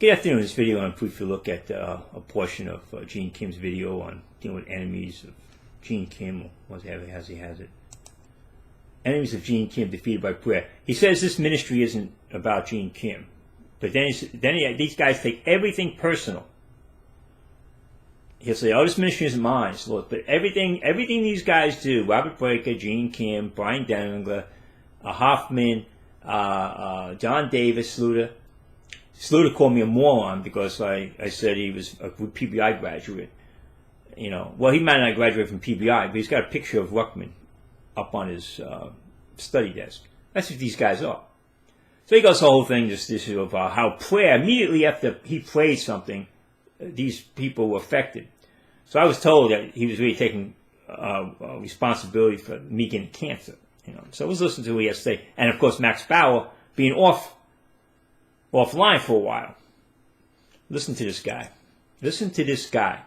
Good afternoon. This video, I'm briefly look at a portion of Gene Kim's video on dealing with enemies of Gene Kim, or as he has it. Enemies of Gene Kim defeated by prayer. He says this ministry isn't about Gene Kim, but then these guys take everything personal. He'll say, "Oh, this ministry isn't mine, it's Lord." But everything these guys do, Robert Breaker, Gene Kim, Brian Denninger, Hoffman, John Davis, Sluter. Sluter called me a moron because I said he was a PBI graduate. You know, well, he might not graduate from PBI, but he's got a picture of Ruckman up on his study desk. That's what these guys are. So he goes the whole thing, this issue of how prayer, immediately after he prayed something, these people were affected. So I was told that he was really taking responsibility for me getting cancer. You know, so I was listening to what he had to say, and of course Max Baur being offline for a while. Listen to this guy. Listen to this guy.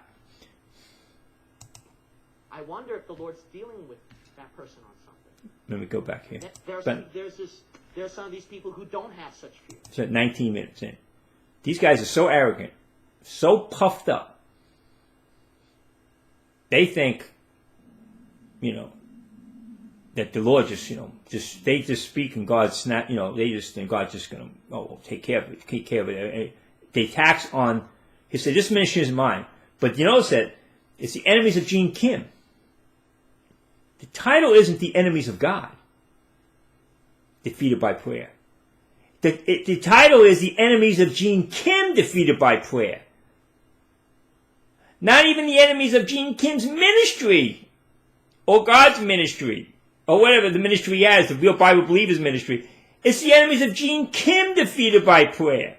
I wonder if the Lord's dealing with that person on something. Let me go back here. There's some of these people who don't have such fear. It's at 19 minutes in. These guys are so arrogant, so puffed up. They think, you know, that the Lord they just speak and God snap, you know, they just think God's just going to, take care of it. They tax on, he said, this ministry is mine. But you notice that it's the enemies of Gene Kim. The title isn't the enemies of God, defeated by prayer. The title is the enemies of Gene Kim, defeated by prayer. Not even the enemies of Gene Kim's ministry, or God's ministry, or whatever the ministry he has, the real Bible believers ministry. It's the enemies of Gene Kim defeated by prayer.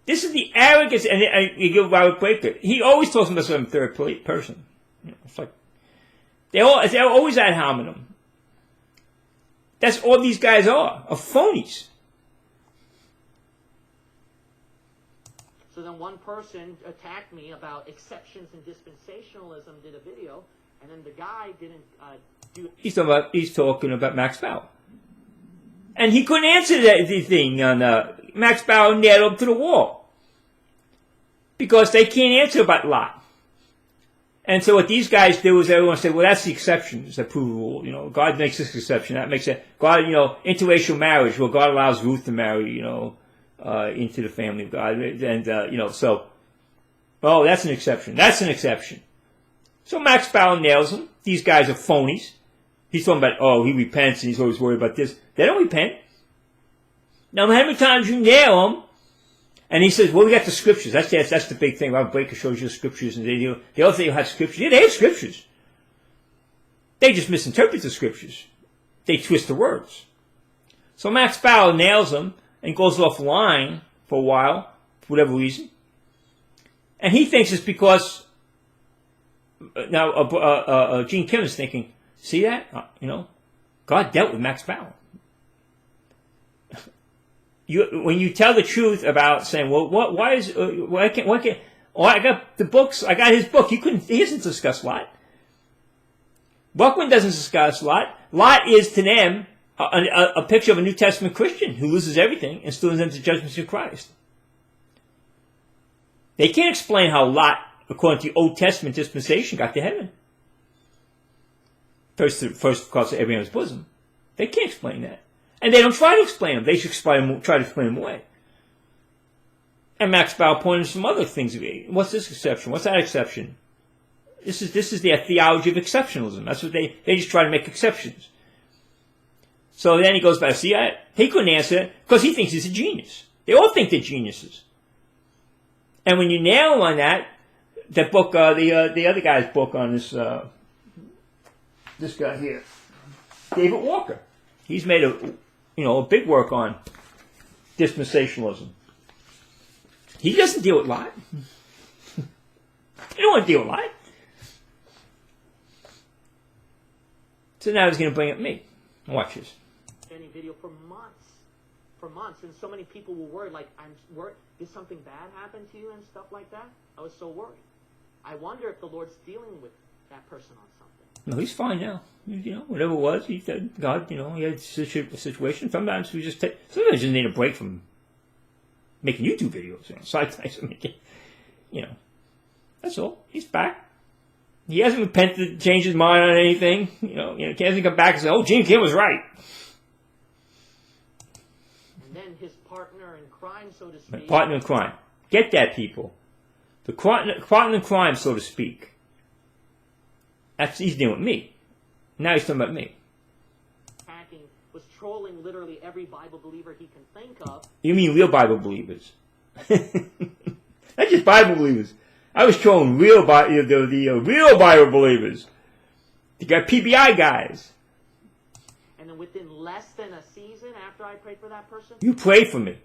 This is the arrogance, and you give Robert Breaker. He always talks about himself in third person. You know, it's like they're always ad hominem. That's all these guys are phonies. So then one person attacked me about exceptions in dispensationalism, did a video, and then the guy didn't do it. He's talking about Max Baur. And he couldn't answer that thing on Max Baur nailed him to the wall. Because they can't answer about Lot. And so what these guys do is everyone say, well, that's the exception. It's a prove rule. You know, God makes this exception. That makes it. God, you know, interracial marriage. Well, God allows Ruth to marry, you know, into the family of God. And, you know, so, oh, that's an exception. That's an exception. So Max Baur nails him. These guys are phonies. He's talking about, oh, he repents and he's always worried about this. They don't repent. Now, how many times you nail him? And he says, well, we got the scriptures. That's the big thing. Robert Breaker shows you the scriptures. And they all say you have scriptures. Yeah, they have scriptures. They just misinterpret the scriptures. They twist the words. So Max Baur nails him and goes offline for a while, for whatever reason. And he thinks it's because, now Gene Kim is thinking, see that? You know, God dealt with Max Baur. When you tell the truth about saying, well, why can't, oh, I got the books, I got his book. He doesn't discuss Lot. Buckman doesn't discuss Lot. Lot is to them a picture of a New Testament Christian who loses everything and still ends into judgment of Christ. They can't explain how Lot, according to the Old Testament dispensation, got to heaven. First across Abraham's bosom. They can't explain that. And they don't try to explain them. They should try to explain them away. And Max Baur pointed some other things. What's this exception? What's that exception? This is their theology of exceptionalism. That's what they just try to make exceptions. So then he goes back. See, he couldn't answer it because he thinks he's a genius. They all think they're geniuses. And when you nail him on that book, the other guy's book on this guy here, David Walker, he's made a big work on dispensationalism. He doesn't deal with Lot. He don't want to deal with Lot. So now he's going to bring up me. Watch this. Any video for months, and so many people were worried. Like, I'm worried. Did something bad happen to you and stuff like that? I was so worried. I wonder if the Lord's dealing with that person on something. No, he's fine now. You know, whatever it was, he said, God, you know, he had a situation. Sometimes we just need a break from making YouTube videos. So I making, that's all. He's back. He hasn't repented, changed his mind on anything. He hasn't come back and say, "Oh, Gene Kim was right." And then his partner in crime, so to speak. Partner in crime. Get that, people. The partner in crime, so to speak. He's dealing with me. Now he's talking about me. Was trolling literally every Bible believer he can think of. You mean real Bible believers? Not just Bible believers. I was trolling the real Bible believers. You got PBI guys. And then within less than a season after I prayed for that person? You prayed for me.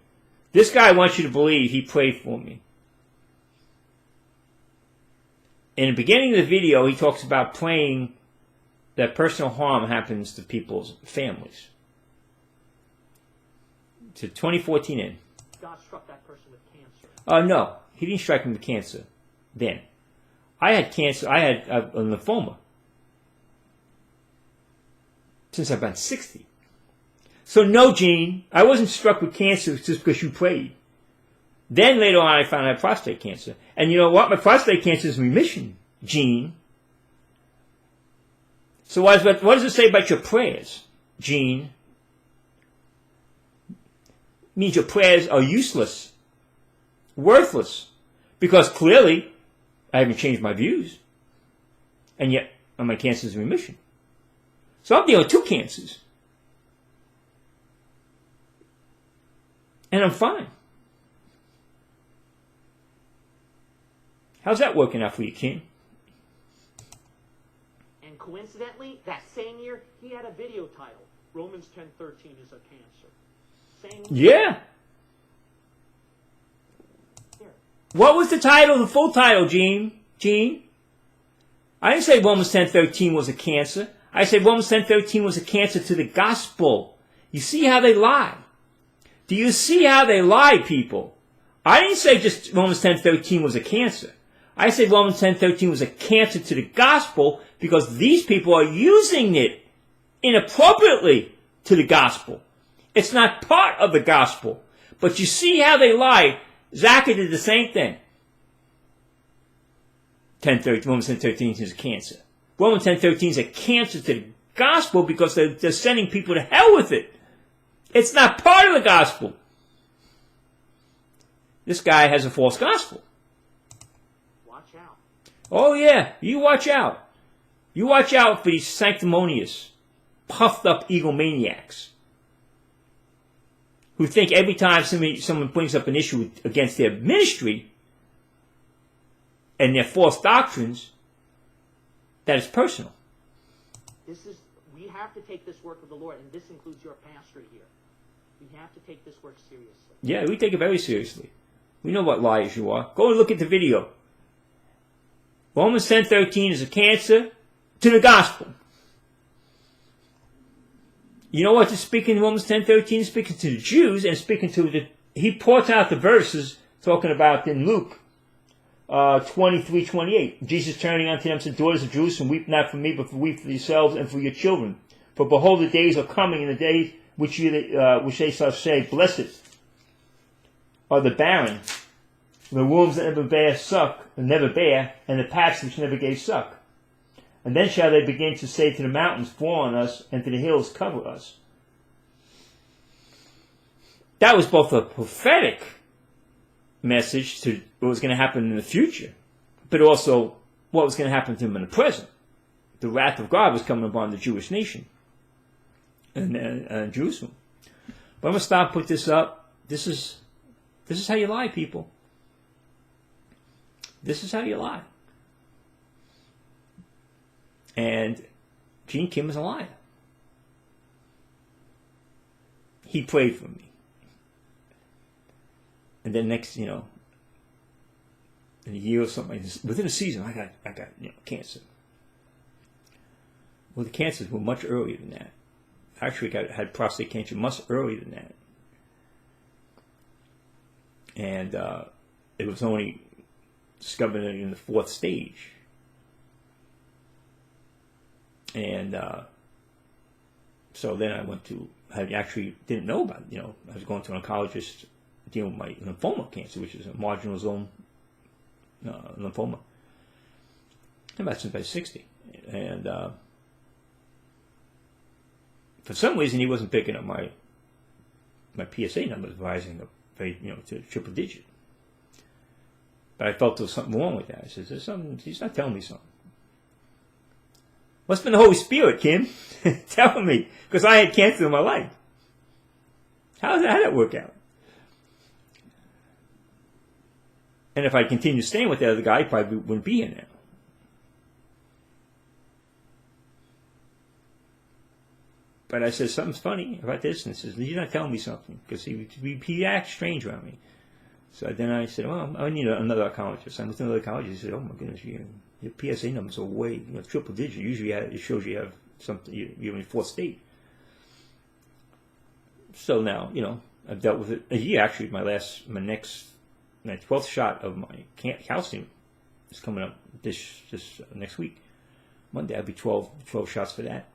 This guy wants you to believe he prayed for me. In the beginning of the video, he talks about praying that personal harm happens to people's families. To 2014 in. God struck that person with cancer. No, he didn't strike him with cancer then. I had cancer. I had a lymphoma since I've been 60. So no, Gene, I wasn't struck with cancer just because you prayed. Then later on I found I had prostate cancer. And you know what? My prostate cancer is in remission, Gene. So what does it say about your prayers, Gene? It means your prayers are useless, worthless, because clearly I haven't changed my views, and yet my cancer is in remission. So I'm dealing with 2 cancers, and I'm fine. How's that working out for you, King? And coincidentally, that same year, he had a video title, Romans 10:13 is a cancer. Same year. Yeah. Here. What was the title, the full title, Gene? I didn't say Romans 10:13 was a cancer. I said Romans 10:13 was a cancer to the gospel. You see how they lie? Do you see how they lie, people? I didn't say just Romans 10:13 was a cancer. I said Romans 10:13 was a cancer to the gospel because these people are using it inappropriately to the gospel. It's not part of the gospel. But you see how they lie. Zachary did the same thing. Romans 10:13 is a cancer. Romans 10:13 is a cancer to the gospel because they're sending people to hell with it. It's not part of the gospel. This guy has a false gospel. Watch out. Oh yeah, you watch out. You watch out for these sanctimonious, puffed up egomaniacs who think every time someone brings up an issue against their ministry and their false doctrines, that it's personal. We have to take this work of the Lord, and this includes your pastor here. We have to take this work seriously. Yeah, we take it very seriously. We know what liars you are. Go and look at the video. Romans 10:13 is a cancer to the gospel. You know what? It's speaking Romans 10:13, speaking to the Jews and speaking to he ports out the verses talking about in Luke 23:28. Jesus turning unto them said, "Daughters of Jerusalem, weep not for me, but weep for yourselves and for your children. For behold, the days are coming, in the days which they shall say, Blessed are the barren, the wombs that never bear, and the paps which never gave suck. And then shall they begin to say to the mountains, Fall on us, and to the hills, cover us." That was both a prophetic message to what was going to happen in the future, but also what was going to happen to them in the present. The wrath of God was coming upon the Jewish nation and Jerusalem. But I'm going to stop, put this up. This is how you lie, people. This is how you lie. And Gene Kim is a liar. He prayed for me. And then next, in a year or something, within a season, I got cancer. Well, the cancers were much earlier than that. Actually, I had prostate cancer much earlier than that. And it was only discovered in the 4th stage. And so then I actually didn't know about it. I was going to an oncologist dealing with my lymphoma cancer, which is a marginal zone lymphoma. About since I was 60. And for some reason, he wasn't picking up my PSA numbers, rising up to triple digit. But I felt there was something wrong with that. I said, "There's something. He's not telling me something. Must have been the Holy Spirit, Kim, telling me, because I had cancer in my life. How did that work out?" And if I continued staying with that other guy, I probably wouldn't be here now. But I said, something's funny about this. And he says, "You're not telling me something." Because he acts strange around me. So then I said, "Well, I need another oncologist." I went to another oncologist. He said, "Oh my goodness, your PSA numbers are way, triple digit. Usually it shows you have something, you're in fourth state." So now, I've dealt with it a year. Actually, my 12th shot of my calcium is coming up this next week. Monday, I'll be 12 shots for that.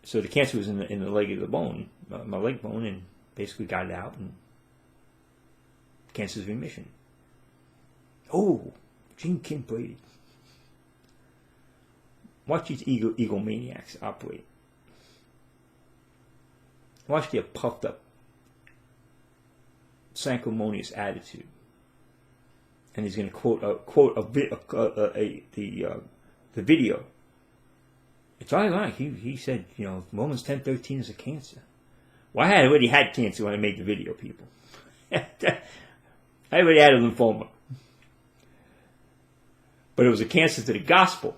So the cancer was in the leg of the bone, my leg bone, and basically got it out, and cancer's remission. Oh, Gene Kim Brady. Watch these egomaniacs operate. Watch their puffed up, sanctimonious attitude. And he's going to quote the video. It's ironic. He said, Romans 10:13 is a cancer. Well, I had already had cancer when I made the video, people. I already had a lymphoma. But it was a cancer to the gospel.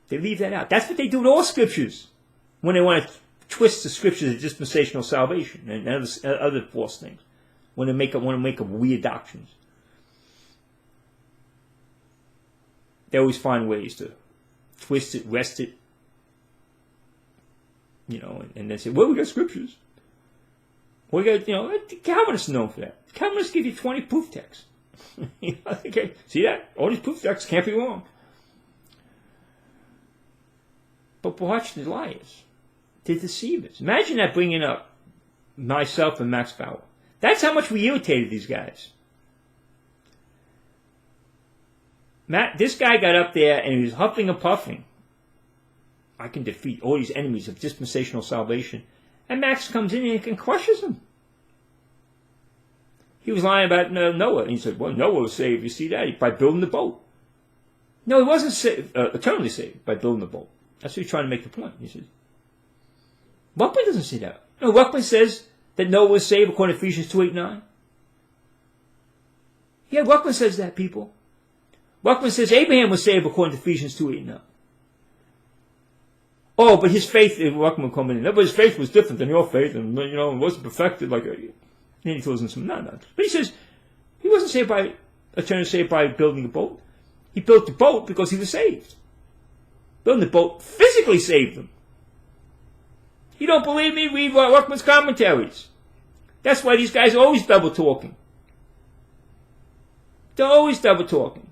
They leave that out. That's what they do with all scriptures when they want to twist the scriptures of dispensational salvation and other false things. When they want to make up weird doctrines. They always find ways to twist it, wrest it, and then say, "Well, we got scriptures. We got, Calvinists are known for that. Calvinists give you 20 proof texts. Okay, see that? All these proof texts can't be wrong. But watch the liars, the deceivers. Imagine that bringing up myself and Max Baur. That's how much we irritated these guys. This guy got up there and he was huffing and puffing. I can defeat all these enemies of dispensational salvation. And Max comes in and crushes him. He was lying about Noah. And he said, "Well, Noah was saved. You see that? By building the boat." No, he wasn't eternally saved by building the boat. That's what he's trying to make the point. He says, Ruckman doesn't say that. No, Ruckman says that Noah was saved according to Ephesians 2:8-9. Yeah, Ruckman says that, people. Ruckman says Abraham was saved according to Ephesians 2:8-9. Oh, but his faith, Ruckman coming in, but his faith was different than your faith, and it wasn't perfected like. And he throws in some nonsense. But he says he wasn't eternally saved by building a boat. He built the boat because he was saved. Building the boat physically saved him. You don't believe me? Read Ruckman's commentaries. That's why these guys are always double talking. They're always double talking.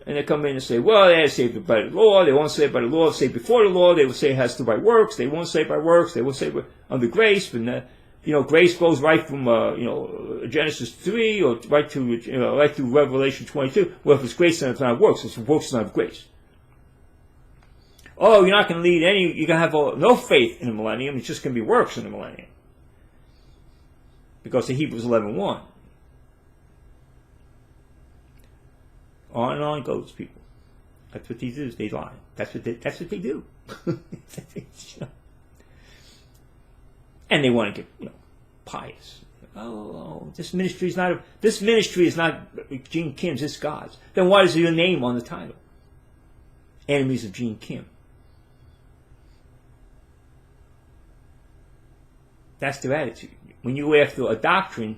And they come in and say, well, they're saved by the law. They won't say by the law. Say before the law. They will say it has to by works. They won't say by works. They won't say under grace. And grace goes right from Genesis 3 or right to Revelation 22. Well, if it's grace, then it's not works. It's works, it's not grace. Oh, you're not going to lead any. You're going to have no faith in the millennium. It's just going to be works in the millennium. Because of Hebrews 11:1. On and on it goes, people. That's what they do. They lie. That's what they do. And they want to get pious. Oh, this ministry is not Gene Kim's. It's God's. Then why is your name on the title? Enemies of Gene Kim. That's their attitude. When you go after a doctrine,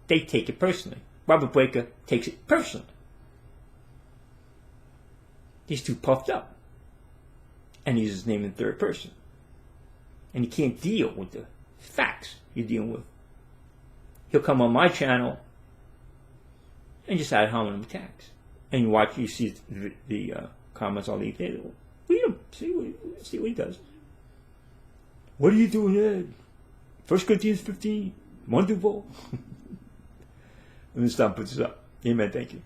they take it personally. Robert Breaker takes it personally. He's too puffed up. And he uses his name in third person. And he can't deal with the facts you're dealing with. He'll come on my channel and just add hominem attacks. And you see the comments I'll leave there. Read them. See what he does. What are you doing there? 1 Corinthians 15, 1 through 4. I'm going to stop and put this up. Amen. Thank you.